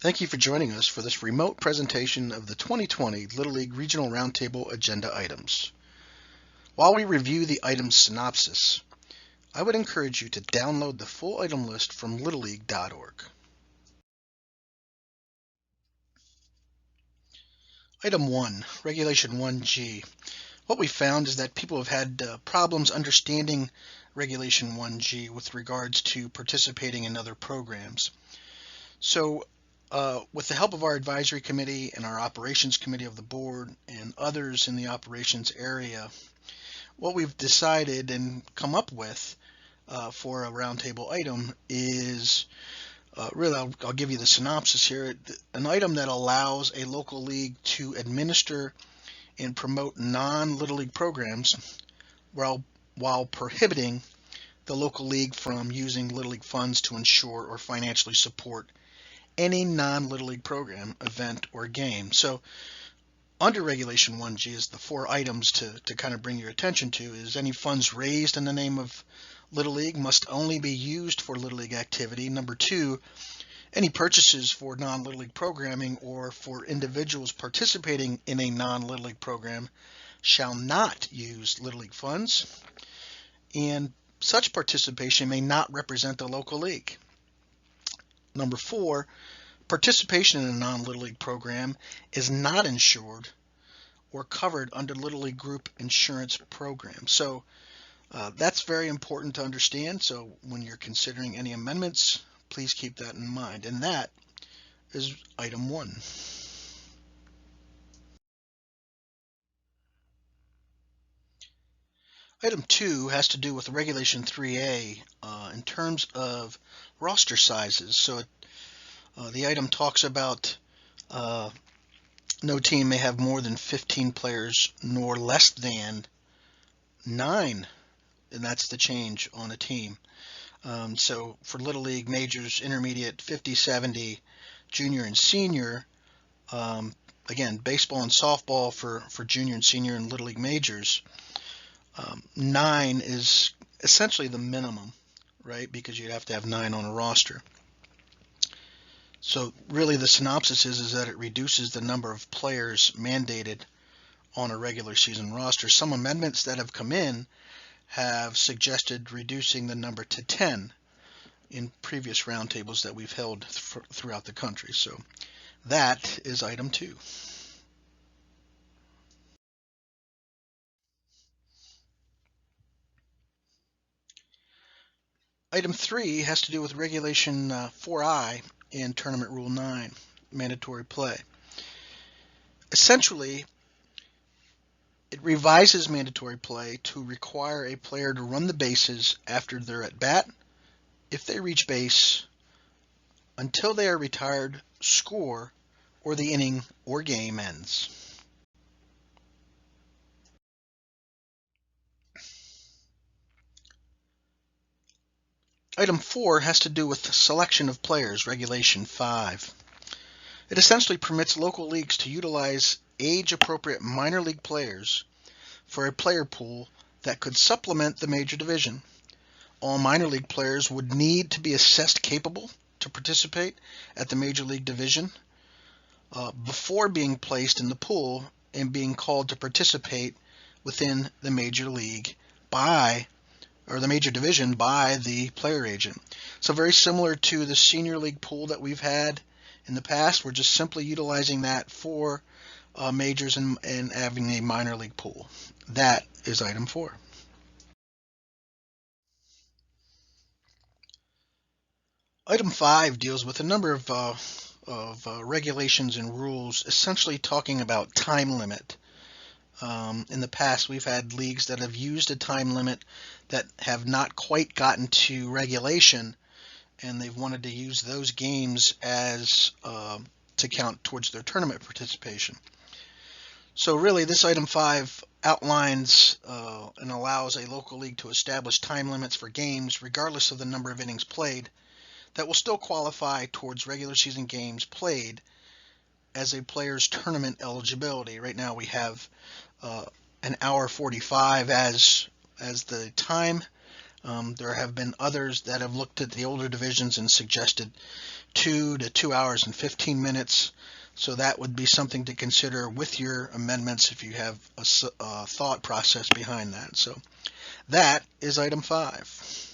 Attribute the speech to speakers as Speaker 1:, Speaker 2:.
Speaker 1: Thank you for joining us for this remote presentation of the 2020 Little League Regional Roundtable agenda items. While we review the item synopsis, I would encourage you to download the full item list from littleleague.org. Item 1, Regulation 1G. What we found is that people have had problems understanding Regulation 1G with regards to participating in other programs. So with the help of our advisory committee and our operations committee of the board and others in the operations area, what we've decided and come up with for a roundtable item is really, I'll give you the synopsis here, an item that allows a local league to administer and promote non-Little League programs while prohibiting the local league from using Little League funds to ensure or financially support any non-Little League program, event, or game. So under Regulation 1G is the four items to kind of bring your attention to is any funds raised in the name of Little League must only be used for Little League activity. Number two, any purchases for non-Little League programming or for individuals participating in a non-Little League program shall not use Little League funds, and such participation may not represent the local league. Number four, participation in a non-Little League program is not insured or covered under Little League group insurance program. So that's very important to understand. So when you're considering any amendments, please keep that in mind. And that is item 1. Item 2 has to do with Regulation 3A in terms of roster sizes. So the item talks about no team may have more than 15 players nor less than 9, and that's the change on a team. So for Little League, majors, intermediate, 50, 70, junior and senior, again, baseball and softball for junior and senior and Little League majors, 9 is essentially the minimum, right? Because you'd have to have 9 on a roster. So really the synopsis is that it reduces the number of players mandated on a regular season roster. Some amendments that have come in have suggested reducing the number to 10 in previous roundtables that we've held throughout the country. So that is item 2. Item 3 has to do with Regulation 4I and Tournament Rule 9, mandatory play. Essentially, it revises mandatory play to require a player to run the bases after they're at bat, if they reach base, until they are retired, score, or the inning or game ends. Item 4 has to do with selection of players, Regulation 5. It essentially permits local leagues to utilize age-appropriate minor league players for a player pool that could supplement the major division. All minor league players would need to be assessed capable to participate at the major league division before being placed in the pool and being called to participate within the major league or the major division by the player agent. So very similar to the senior league pool that we've had in the past. We're just simply utilizing that for majors and having a minor league pool. That is item 4. Item 5 deals with a number of regulations and rules, essentially talking about time limit. In the past, we've had leagues that have used a time limit that have not quite gotten to regulation, and they've wanted to use those games as to count towards their tournament participation. So really, this item 5 outlines and allows a local league to establish time limits for games, regardless of the number of innings played, that will still qualify towards regular season games played as a player's tournament eligibility. Right now we have an hour 45 as the time There have been others that have looked at the older divisions and suggested 2 to 2 hours and 15 minutes. So that would be something to consider with your amendments if you have a thought process behind that. So that is item 5.